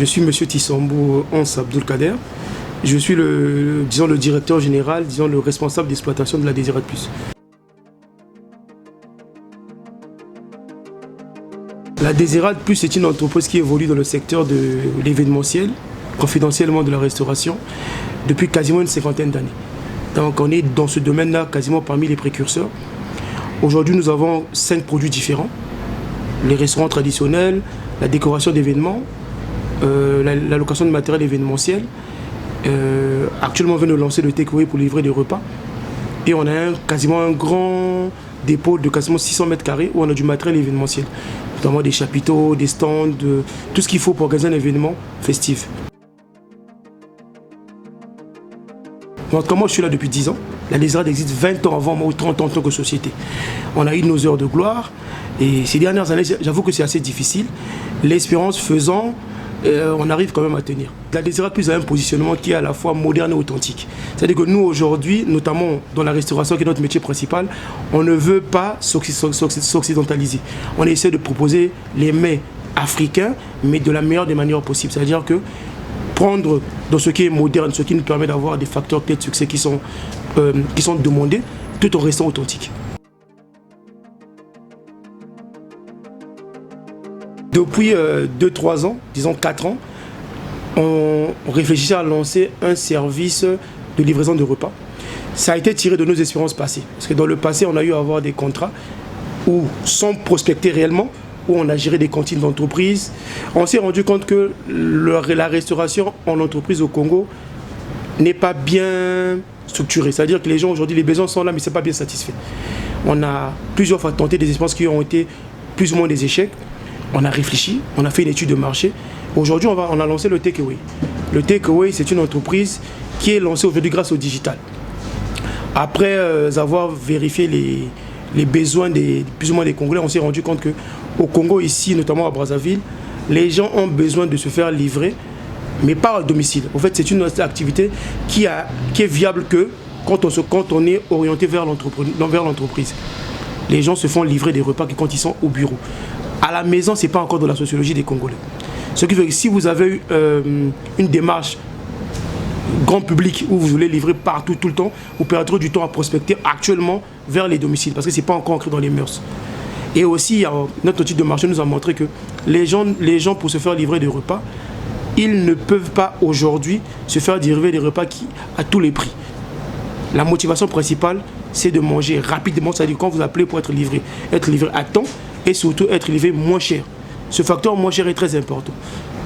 Je suis M. Tissambou Hans Abdulkader. Je suis le directeur général, le responsable d'exploitation de la Désirade Plus. La Désirade Plus est une entreprise qui évolue dans le secteur de l'événementiel, confidentiellement de la restauration, depuis quasiment une cinquantaine d'années. Donc on est dans ce domaine-là quasiment parmi les précurseurs. Aujourd'hui, nous avons 5 produits différents. Les restaurants traditionnels, la décoration d'événements, la location de matériel événementiel. Actuellement, on vient de lancer le takeaway pour livrer des repas. Et on a quasiment un grand dépôt de quasiment 600 mètres carrés où on a du matériel événementiel. Notamment des chapiteaux, des stands, tout ce qu'il faut pour organiser un événement festif. Donc, moi, je suis là depuis 10 ans. La Désirade existe 20 ans avant moi ou 30 ans en tant que société. On a eu nos heures de gloire. Et ces dernières années, j'avoue que c'est assez difficile. L'expérience faisant, on arrive quand même à tenir. La Désirade Plus a un positionnement qui est à la fois moderne et authentique. C'est-à-dire que nous, aujourd'hui, notamment dans la restauration, qui est notre métier principal, on ne veut pas s'occidentaliser. On essaie de proposer les mets africains, mais de la meilleure des manières possibles. C'est-à-dire que prendre dans ce qui est moderne, ce qui nous permet d'avoir des facteurs clés de succès qui sont demandés, tout en restant authentique. Depuis 2-3 ans, disons 4 ans, on réfléchissait à lancer un service de livraison de repas. Ça a été tiré de nos expériences passées. Parce que dans le passé, on a eu à avoir des contrats où, sans prospecter réellement, où on a géré des cantines d'entreprise. On s'est rendu compte que la restauration en entreprise au Congo n'est pas bien structurée. C'est-à-dire que les gens aujourd'hui, les besoins sont là, mais ce n'est pas bien satisfait. On a plusieurs fois tenté des expériences qui ont été plus ou moins des échecs. On a réfléchi, on a fait une étude de marché. Aujourd'hui, on a lancé le Takeaway. Le Takeaway, c'est une entreprise qui est lancée aujourd'hui grâce au digital. Après avoir vérifié les besoins plus ou moins des Congolais, on s'est rendu compte qu'au Congo, ici, notamment à Brazzaville, les gens ont besoin de se faire livrer, mais pas à domicile. En fait, c'est une activité qui est viable que quand on est orienté vers l'entreprise. Les gens se font livrer des repas quand ils sont au bureau. À la maison, ce n'est pas encore de la sociologie des Congolais. Ce qui fait que si vous avez une démarche grand public où vous voulez livrer partout, tout le temps, vous perdrez du temps à prospecter actuellement vers les domiciles parce que ce n'est pas encore ancré dans les mœurs. Et aussi, notre étude de marché nous a montré que les gens pour se faire livrer des repas, ils ne peuvent pas aujourd'hui se faire livrer des repas à tous les prix. La motivation principale, c'est de manger rapidement, c'est-à-dire quand vous appelez pour être livré à temps et surtout être livré moins cher. Ce facteur moins cher est très important.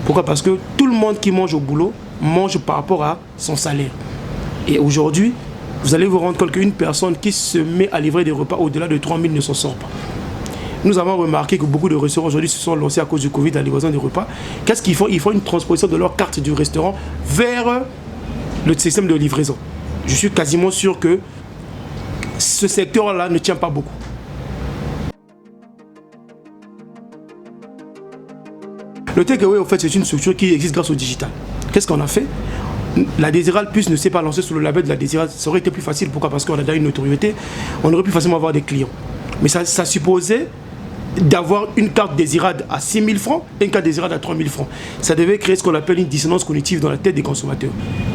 Pourquoi? Parce que tout le monde qui mange au boulot mange par rapport à son salaire. Et aujourd'hui, vous allez vous rendre compte qu'une personne qui se met à livrer des repas au-delà de 3 000 ne s'en sort pas. Nous avons remarqué que beaucoup de restaurants aujourd'hui se sont lancés à cause du Covid, la livraison des repas. Qu'est-ce qu'ils font? Ils font une transposition de leur carte du restaurant vers le système de livraison. Je suis quasiment sûr que ce secteur-là ne tient pas beaucoup. Le Takeaway, en fait, c'est une structure qui existe grâce au digital. Qu'est-ce qu'on a fait? La Désirade Plus ne s'est pas lancée sous le label de la Désirade. Ça aurait été plus facile. Pourquoi? Parce qu'on a déjà une notoriété. On aurait pu facilement avoir des clients. Mais ça supposait d'avoir une carte Désirade à 6 000 francs et une carte Désirade à 3 000 francs. Ça devait créer ce qu'on appelle une dissonance cognitive dans la tête des consommateurs.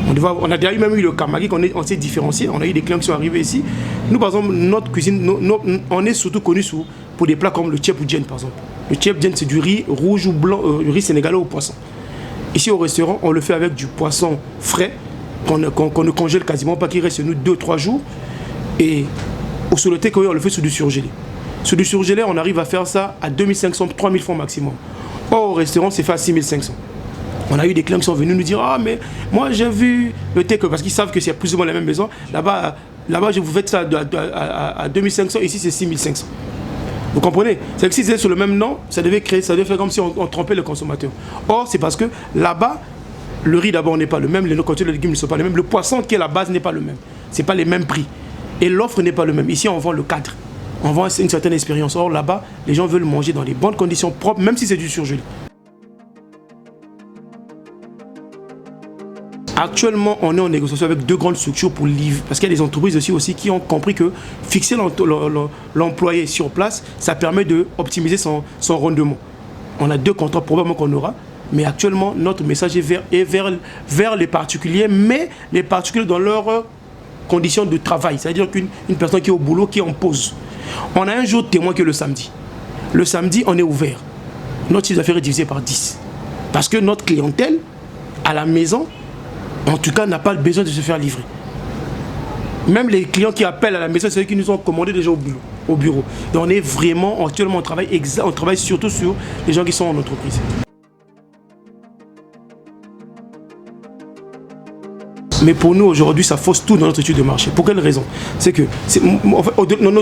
On a déjà même eu le Kamagi, on s'est différencié. On a eu des clients qui sont arrivés ici. Nous, par exemple, notre cuisine, on est surtout connu pour des plats comme le tchèp-djen, par exemple. Le tchèp-djen, c'est du riz rouge ou blanc, du riz sénégalais au poisson. Ici au restaurant, on le fait avec du poisson frais, qu'on ne congèle quasiment pas, qui reste chez nous 2-3 jours. Et sur le takeaway, on le fait sur du surgelé. Sur du surgelé, on arrive à faire ça à 2500-3000 francs maximum. Or, au restaurant, c'est fait à 6500. On a eu des clients qui sont venus nous dire « Ah, mais moi, j'ai vu le takeaway » parce qu'ils savent que c'est plus ou moins la même maison. Là-bas, je vous fais ça à 2500, ici, c'est 6500. Vous comprenez? C'est que si c'était sur le même nom, ça devait faire comme si on trompait le consommateur. Or, c'est parce que là-bas, le riz d'abord n'est pas le même, les quantités de légumes ne sont pas les mêmes, le poisson qui est la base n'est pas le même. Ce n'est pas les mêmes prix. Et l'offre n'est pas le même. Ici, on vend le cadre. On vend une certaine expérience. Or, là-bas, les gens veulent manger dans les bonnes conditions propres, même si c'est du surgelé. Actuellement, on est en négociation avec 2 grandes structures pour livrer, parce qu'il y a des entreprises aussi qui ont compris que fixer l'employé sur place, ça permet d'optimiser son rendement. On a 2 contrats probablement qu'on aura. Mais actuellement, notre message est vers les particuliers, mais les particuliers dans leurs conditions de travail. C'est-à-dire qu'une personne qui est au boulot, qui est en pause. On a un jour témoin qui est le samedi. Le samedi, on est ouvert. Notre chiffre d'affaires est divisé par 10. Parce que notre clientèle, à la maison, en tout cas, n'a pas besoin de se faire livrer. Même les clients qui appellent à la maison, c'est ceux qui nous ont commandé déjà au bureau. Donc on est vraiment, actuellement, on travaille surtout sur les gens qui sont en entreprise. Mais pour nous, aujourd'hui, ça fausse tout dans notre étude de marché. Pour quelle raison? C'est que, en fait,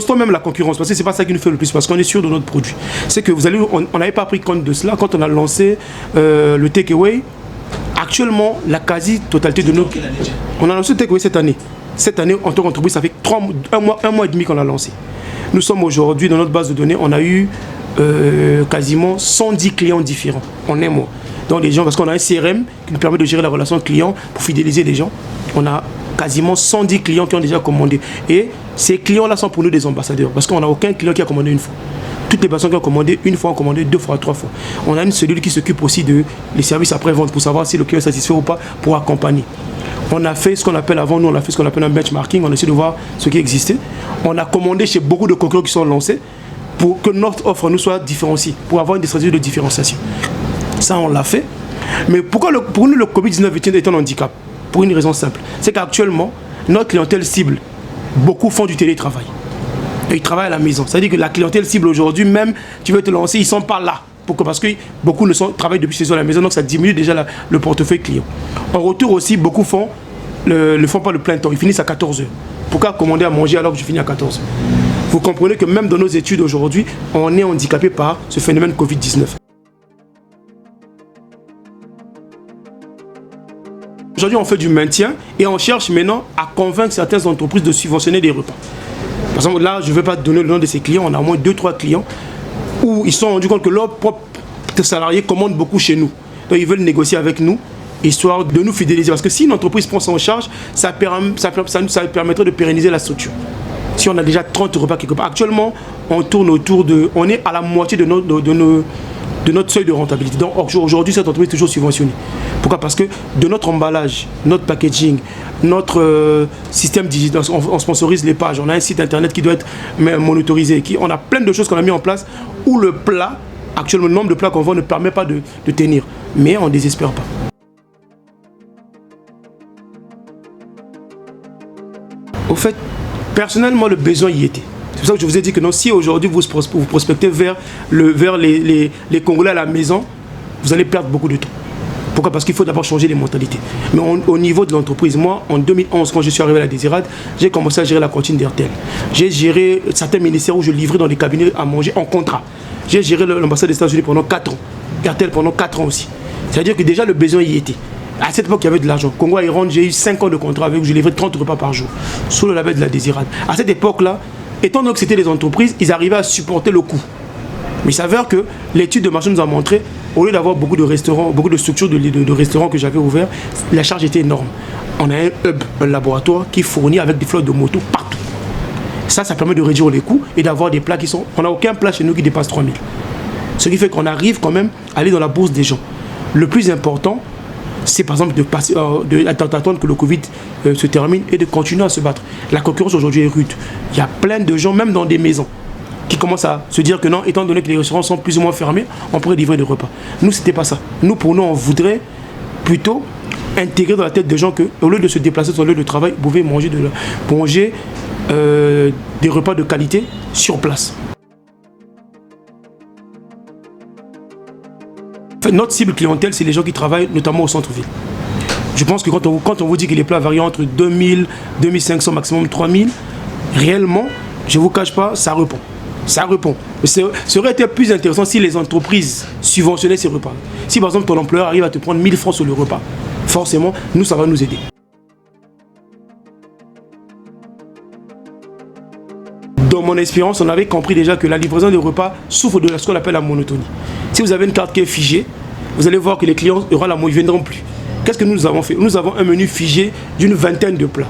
on même la concurrence, parce que ce n'est pas ça qui nous fait le plus, parce qu'on est sûr de notre produit. C'est que on n'avait pas pris compte de cela quand on a lancé le takeaway. Actuellement, la quasi-totalité de nos... On a lancé le takeaway cette année. Cette année, en tant qu'entreprise, ça fait un mois et demi qu'on l'a lancé. Nous sommes aujourd'hui, dans notre base de données, on a eu quasiment 110 clients différents en un mois. Donc les gens, parce qu'on a un CRM qui nous permet de gérer la relation client pour fidéliser les gens. On a quasiment 110 clients qui ont déjà commandé. Et ces clients-là sont pour nous des ambassadeurs, parce qu'on n'a aucun client qui a commandé une fois. Toutes les personnes qui ont commandé une fois ont commandé 2 fois, 3 fois. On a une cellule qui s'occupe aussi des services après-vente pour savoir si le client est satisfait ou pas, pour accompagner. On a fait ce qu'on appelle avant, nous on a fait ce qu'on appelle un benchmarking, on a essayé de voir ce qui existait. On a commandé chez beaucoup de concurrents qui sont lancés pour que notre offre nous soit différenciée, pour avoir une stratégie de différenciation. Ça, on l'a fait. Mais pourquoi pour nous, le Covid-19 est un handicap? Pour une raison simple. C'est qu'actuellement, notre clientèle cible, beaucoup font du télétravail. Et ils travaillent à la maison. C'est-à-dire que la clientèle cible aujourd'hui, même, tu veux te lancer, ils ne sont pas là. Pourquoi? Parce que beaucoup travaillent depuis chez eux à la maison, donc ça diminue déjà le portefeuille client. En retour aussi, beaucoup ne font pas le plein temps. Ils finissent à 14h. Pourquoi commander à manger alors que je finis à 14h? Vous comprenez que même dans nos études aujourd'hui, on est handicapé par ce phénomène Covid-19. Aujourd'hui, on fait du maintien et on cherche maintenant à convaincre certaines entreprises de subventionner des repas. Par exemple, là, je ne vais pas donner le nom de ces clients, on a au moins 2-3 clients où ils se sont rendus compte que leurs propres salariés commandent beaucoup chez nous. Donc, ils veulent négocier avec nous, histoire de nous fidéliser. Parce que si une entreprise prend ça en charge, ça permettrait de pérenniser la structure. Si on a déjà 30 repas quelque part. Actuellement, on est à la moitié de notre seuil de rentabilité. Donc aujourd'hui, cette entreprise est toujours subventionnée. Pourquoi? Parce que de notre emballage, notre packaging, notre système digital, on sponsorise les pages, on a un site internet qui doit être monitorisé, on a plein de choses qu'on a mis en place où le plat, actuellement le nombre de plats qu'on vend ne permet pas de tenir. Mais on ne désespère pas. Au fait, personnellement, le besoin y était. C'est pour ça que je vous ai dit que non, si aujourd'hui vous prospectez vers les Congolais à la maison, vous allez perdre beaucoup de temps. Pourquoi? Parce qu'il faut d'abord changer les mentalités. Mais au niveau de l'entreprise, moi, en 2011, quand je suis arrivé à la Désirade, j'ai commencé à gérer la cantine d'Airtel. J'ai géré certains ministères où je livrais dans des cabinets à manger en contrat. J'ai géré l'ambassade des États-Unis pendant 4 ans. Airtel pendant 4 ans aussi. C'est-à-dire que déjà le besoin y était. À cette époque, il y avait de l'argent. Congo à Iran, j'ai eu 5 ans de contrat avec où je livrais 30 repas par jour, sous le label de la Désirade. À cette époque-là, étant donné que c'était des entreprises, ils arrivaient à supporter le coût. Mais il s'avère que l'étude de marché nous a montré, au lieu d'avoir beaucoup de restaurants, beaucoup de structures de restaurants que j'avais ouverts, la charge était énorme. On a un hub, un laboratoire qui fournit avec des flottes de motos partout. Ça permet de réduire les coûts et d'avoir des plats qui sont... On n'a aucun plat chez nous qui dépasse 3000. Ce qui fait qu'on arrive quand même à aller dans la bourse des gens. Le plus important, c'est par exemple d'attendre que le Covid se termine et de continuer à se battre. La concurrence aujourd'hui est rude. Il y a plein de gens, même dans des maisons, qui commencent à se dire que non, étant donné que les restaurants sont plus ou moins fermés, on pourrait livrer des repas. Nous, c'était pas ça. Nous, pour nous, on voudrait plutôt intégrer dans la tête des gens qu'au lieu de se déplacer sur le lieu de travail, vous pouvez manger des repas de qualité sur place. Notre cible clientèle, c'est les gens qui travaillent notamment au centre-ville. Je pense que quand on vous dit que les plats varient entre 2000, 2500, maximum 3000, réellement, je ne vous cache pas, ça répond. Ça répond. Ça aurait été plus intéressant si les entreprises subventionnaient ces repas. Si par exemple ton employeur arrive à te prendre 1000 francs sur le repas, forcément, nous, ça va nous aider. Dans mon expérience, on avait compris déjà que la livraison des repas souffre de ce qu'on appelle la monotonie. Si vous avez une carte qui est figée, vous allez voir que les clients ne viendront plus. Qu'est-ce que nous avons fait? Nous avons un menu figé d'une vingtaine de plats.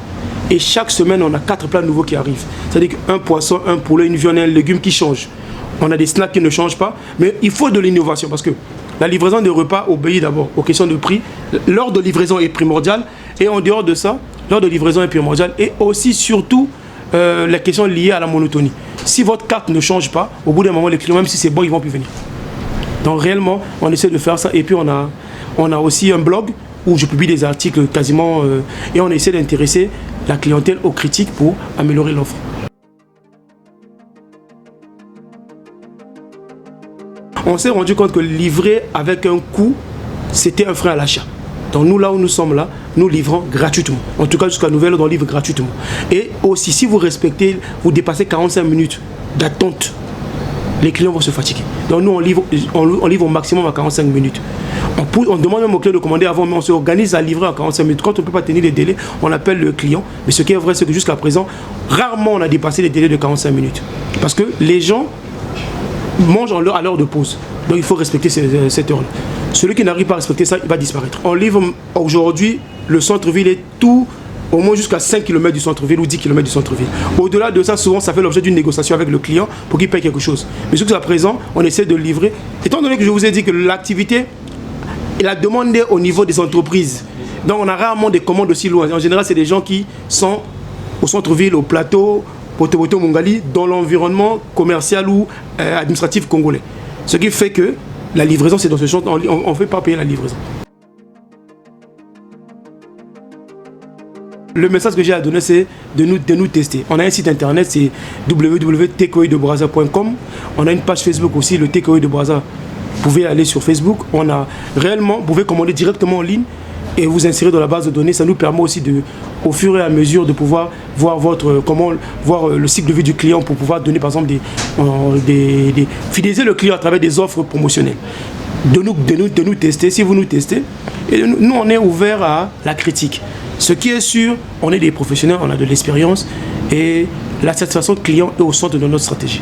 Et chaque semaine, on a 4 plats nouveaux qui arrivent. C'est-à-dire qu'un poisson, un poulet, une viande et un légume qui changent. On a des snacks qui ne changent pas, mais il faut de l'innovation parce que La livraison des repas obéit d'abord aux questions de prix. L'ordre de livraison est primordial. Et en dehors de ça, l'ordre de livraison est primordial. Et aussi, surtout, les questions liées à la monotonie. Si votre carte ne change pas, au bout d'un moment, les clients, même si c'est bon, ils ne vont plus venir. Donc réellement, on essaie de faire ça. Et puis, on a aussi un blog où je publie des articles quasiment... et on essaie d'intéresser la clientèle aux critiques pour améliorer l'offre. On s'est rendu compte que livrer avec un coût, c'était un frein à l'achat. Donc nous, là où nous sommes là, nous livrons gratuitement. En tout cas, jusqu'à nouvelle ordre, on livre gratuitement. Et aussi, si vous respectez, vous dépassez 45 minutes d'attente, les clients vont se fatiguer. Donc nous, on livre au maximum à 45 minutes. On demande même au client de commander avant, mais on s'organise à livrer à 45 minutes. Quand on ne peut pas tenir les délais, on appelle le client. Mais ce qui est vrai, c'est que jusqu'à présent, rarement on a dépassé les délais de 45 minutes. Parce que les gens mangent à l'heure de pause. Donc il faut respecter cette heure-là. Celui qui n'arrive pas à respecter ça, il va disparaître. On livre aujourd'hui, le centre-ville est tout, au moins jusqu'à 5 km du centre-ville ou 10 km du centre-ville. Au-delà de ça, souvent, ça fait l'objet d'une négociation avec le client pour qu'il paye quelque chose. Mais jusqu'à présent, on essaie de livrer. Étant donné que je vous ai dit que l'activité, la demande est au niveau des entreprises. Donc on a rarement des commandes aussi loin. En général, c'est des gens qui sont au centre-ville, au plateau, Poto Mongali, dans l'environnement commercial ou administratif congolais. Ce qui fait que la livraison, c'est dans ce sens, on ne fait pas payer la livraison. Le message que j'ai à donner, c'est de nous tester. On a un site internet, c'est www.takeawaydebraza.com. On a une page Facebook aussi, le Takeaway de Braza. Vous pouvez aller sur Facebook. On a réellement, vous pouvez commander directement en ligne et vous insérer dans la base de données. Ça nous permet aussi au fur et à mesure de pouvoir voir le cycle de vie du client pour pouvoir donner par exemple fidéliser le client à travers des offres promotionnelles. De nous tester. Si vous nous testez, et nous on est ouvert à la critique. Ce qui est sûr, on est des professionnels, on a de l'expérience et la satisfaction client est au centre de notre stratégie.